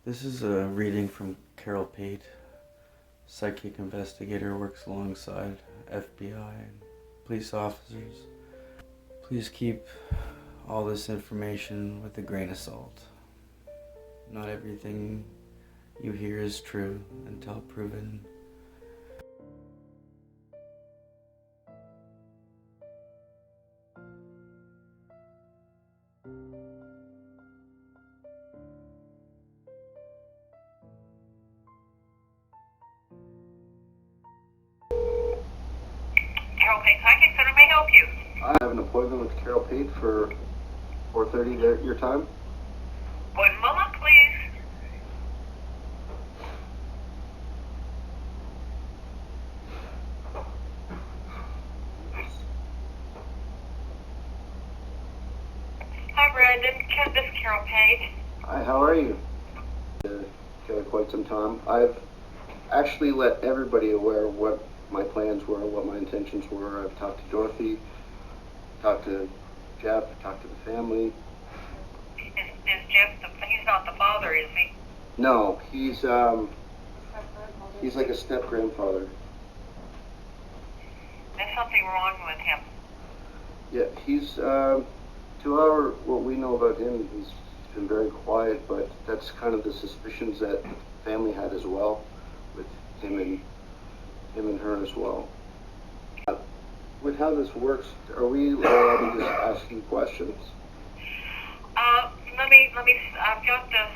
This is a reading from Carol Pate, psychic investigator, works alongside FBI and police officers. Please keep all this information with a grain of salt. Not everything you hear is true until proven. Carol Pate Psychic Center may help you. I have an appointment with Carol Pate for 4:30 your time. 1 moment, please. Hi, Brandon. This is Carol Pate. Hi, how are you? Together quite some time. I've actually let everybody aware of what my plans were, what my intentions were. I've talked to Dorothy, talked to Jeff, talked to the family. Is Jeff he's not the father, is he? No, he's like a step-grandfather. There's something wrong with him. Yeah, he's, what we know about him, he's been very quiet, but that's kind of the suspicions that the family had as well, with him and her as well. With how this works, are we allowed to just ask you questions? I've got the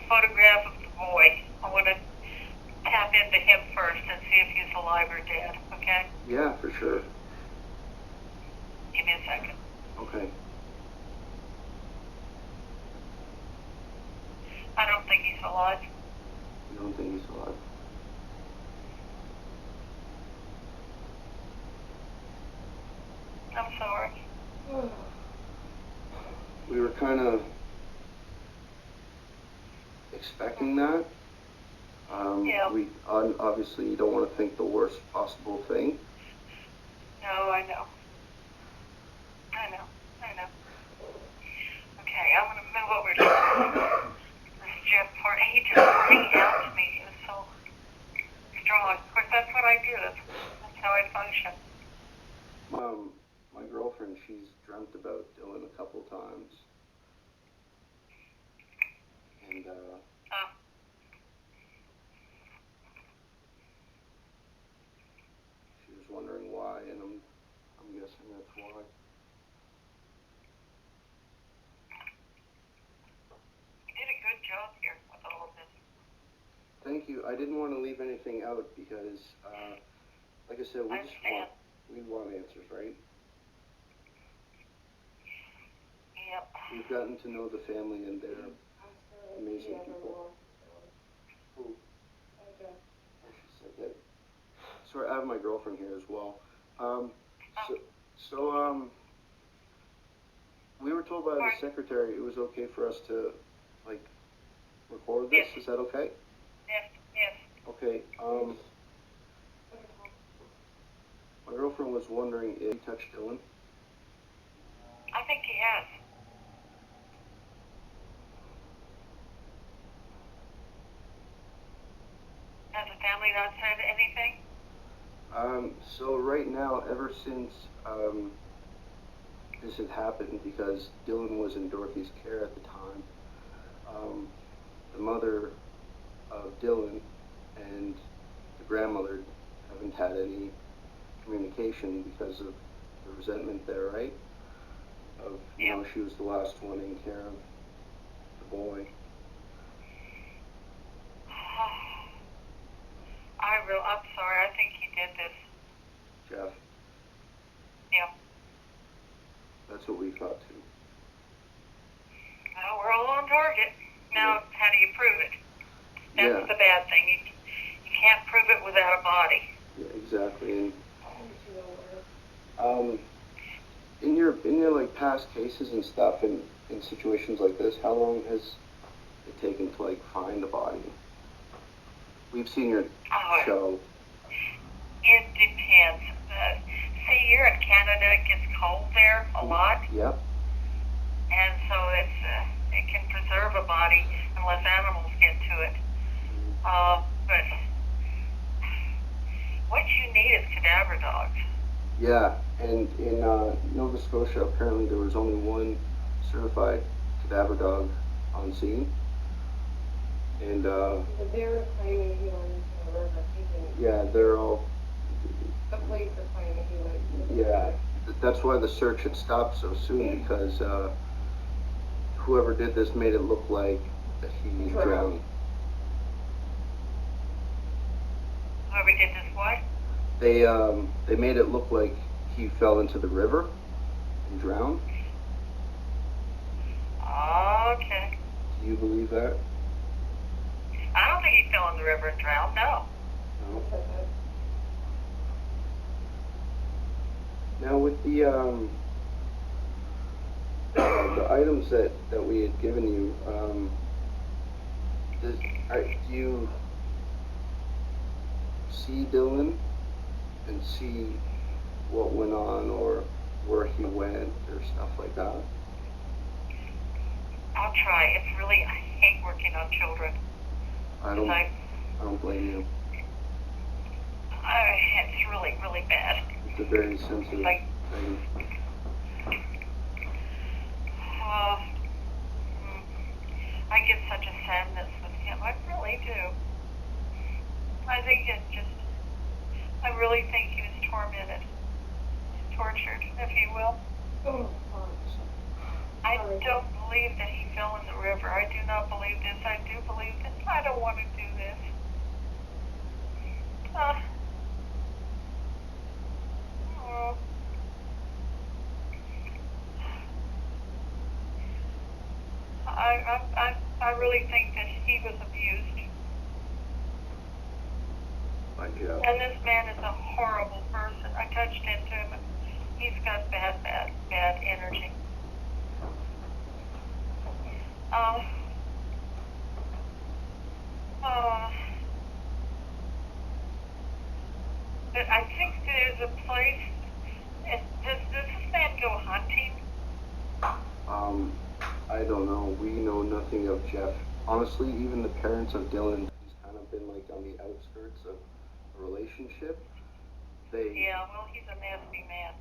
photograph of the boy. I want to tap into him first and see if he's alive or dead, okay? Yeah, for sure. Give me a second. Okay. I don't think he's alive. You don't think he's alive? I'm sorry. We were kind of expecting that. Yeah. We obviously you don't want to think the worst possible thing. No, I know. Okay, I'm going to move over to this Jeff part. He just brought out to me. He was so strong. Of course, that's what I do. That's how I function. My girlfriend, she's dreamt about Dylan a couple times. And, she was wondering why, and I'm guessing that's why. You did a good job here with all of this. Thank you. I didn't want to leave anything out because, like I said, we want answers, right? Yep. We've gotten to know the family, and they're amazing people. Who? She said that. Sorry, I have my girlfriend here as well. We were told by the secretary it was okay for us to, like, record this. Yes. Is that okay? Yes. Okay. My girlfriend was wondering if he touched Dylan. I think he has. Has the family not said anything? So right now, ever since this had happened, because Dylan was in Dorothy's care at the time, the mother of Dylan and the grandmother haven't had any communication because of the resentment there, right? Of, you know, she was the last one in care of the boy. I'm sorry. I think he did this. Jeff. Yeah. That's what we thought too. Well, we're all on target. Now, how do you prove it? That's the bad thing. You can't prove it without a body. Yeah, exactly. And in your like past cases and stuff, in situations like this, how long has it taken to like find a body? We've seen your show. It depends. See, here in Canada, it gets cold there a lot. Yep. And so it can preserve a body unless animals get to it. But what you need is cadaver dogs. Yeah, and in Nova Scotia, apparently there was only one certified cadaver dog on scene. And they're claiming he went into the river. yeah, they're all, The police are claiming he went into the yeah, river. that's why the search had stopped so soon, because whoever did this made it look like that he drowned. Whoever did this what? They made it look like he fell into the river and drowned. Okay. Do you believe that? I don't think he fell in the river and drowned, no. No. Now with the items that we had given you, do you see Dylan and see what went on or where he went or stuff like that? I'll try. It's really, I hate working on children. I don't blame you. It's really, really bad. It's a very sensitive Like, thing. I get such a sadness with him. I really do. I think I really think he was tormented, tortured, if you will. Oh, I don't believe that he fell in the river. I do not believe this. I do believe this. I don't want to do this. I really think that he was abused. Yeah. And this man is a horrible person. I touched into him, and he's got bad energy. But I think there's a place. Does this man go hunting? I don't know. We know nothing of Jeff. Honestly, even the parents of Dylan, he's kind of been like on the outskirts of a relationship. Yeah, well, he's a nasty man.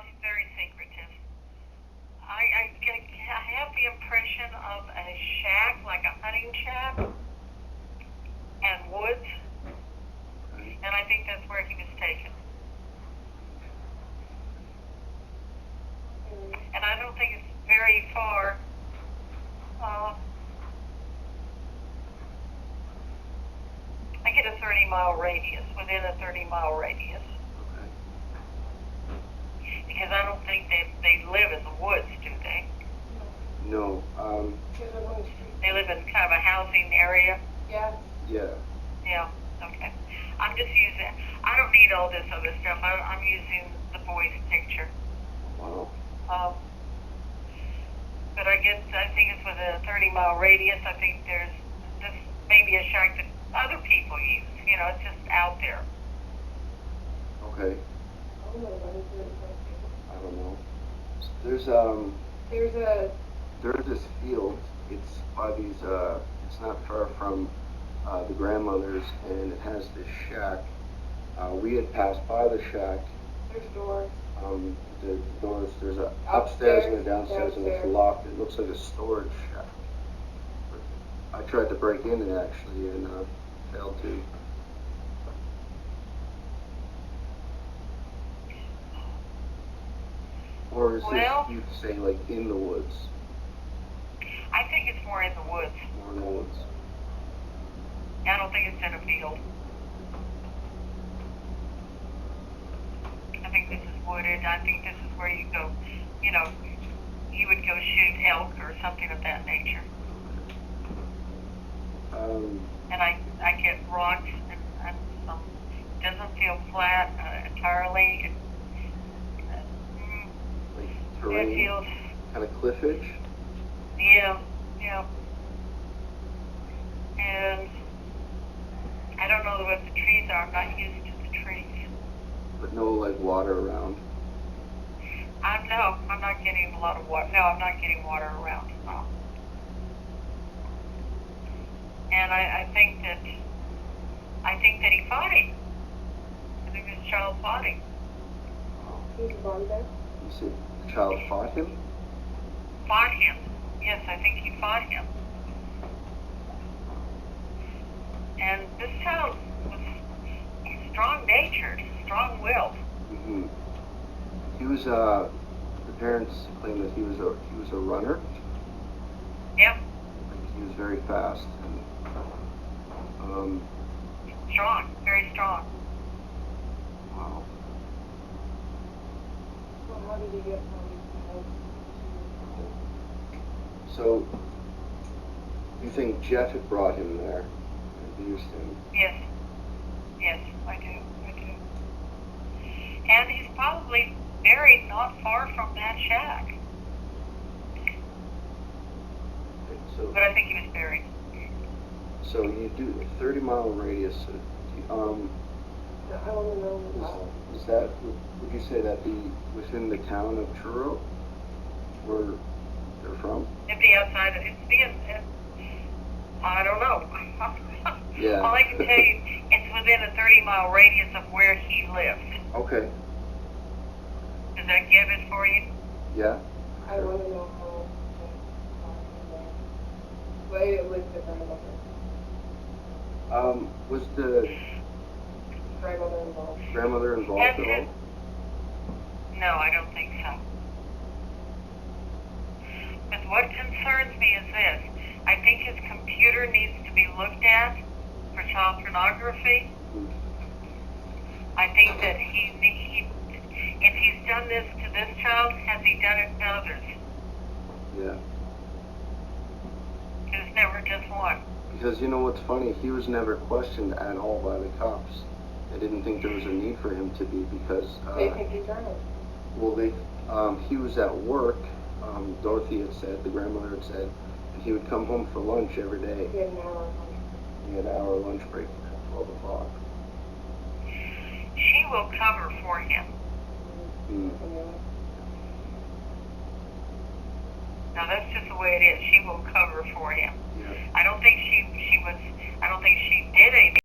He's very secretive. I have the impression of a shack, like a hunting shack, and woods, and I think that's where he was taken. And I don't think it's very far. I get a 30-mile radius, within a 30-mile radius. Okay. Because I don't think they live in the woods, do they? No. They live in kind of a housing area? Yeah. Yeah. Yeah, okay. I'm just using, I don't need all this other stuff. I'm using the boy's picture. Wow. But I think it's within a 30-mile radius. I think there's this maybe a shack that other people use. You know, it's just out there. Okay. I don't know. There's this field. It's by these. It's not far from the grandmother's, and it has this shack. We had passed by the shack. There's doors. The doors. There's a upstairs and a downstairs, and it's locked. It looks like a storage shack. I tried to break in it actually, and failed to. Or is this, you say, like in the woods? I think it's more in the woods. More in the woods. I don't think it's in a field. I think this is wooded. I think this is where you go, you know, you would go shoot elk or something of that nature. And I get rocks and some, doesn't feel flat entirely. Like terrain, it feels, kind of cliffage? Yeah. And I don't know what the trees are. I'm not used to the trees. But no, like, water around? No, I'm not getting a lot of water. No, I'm not getting water around. No. And And I think that he fought him. I think this child fought him. He's gone there. You said the child fought him? Fought him. Yes, I think he fought him. And this child was strong-natured, strong-willed. Mm-hmm. He was, the parents claim that he was a runner. Yep, Like he was very fast. And, strong, very strong. wow. So how did he get from home So, you think Jeff had brought him there, abused him? Yes, yes, I do. And he's probably buried not far from that shack. So, But I think he was buried. so you do a 30-mile radius. I want to know Is that, would you say that be within the town of Truro, where they're from? It'd be outside of, it'd be in I don't know. Yeah. All I can tell you, it's within a 30-mile radius of where he lived. Okay. Does that give it for you? Yeah. I want to know how but it was the grandmother. Was the Grandmother involved. grandmother involved at all? No, I don't think so. But what concerns me is this. I think his computer needs to be looked at for child pornography. I think that if he's done this to this child, has he done it to others? Yeah. It's never just one. Because you know what's funny? He was never questioned at all by the cops. They didn't think there was a need for him to be because, They think he's drunk. well, he was at work. Dorothy had said, the grandmother had said, and he would come home for lunch every day. He had an hour. He had an hour lunch break at 12 o'clock. She will cover for him. Mm. Now that's just the way it is. She will cover for him. Yeah. I don't think she did anything.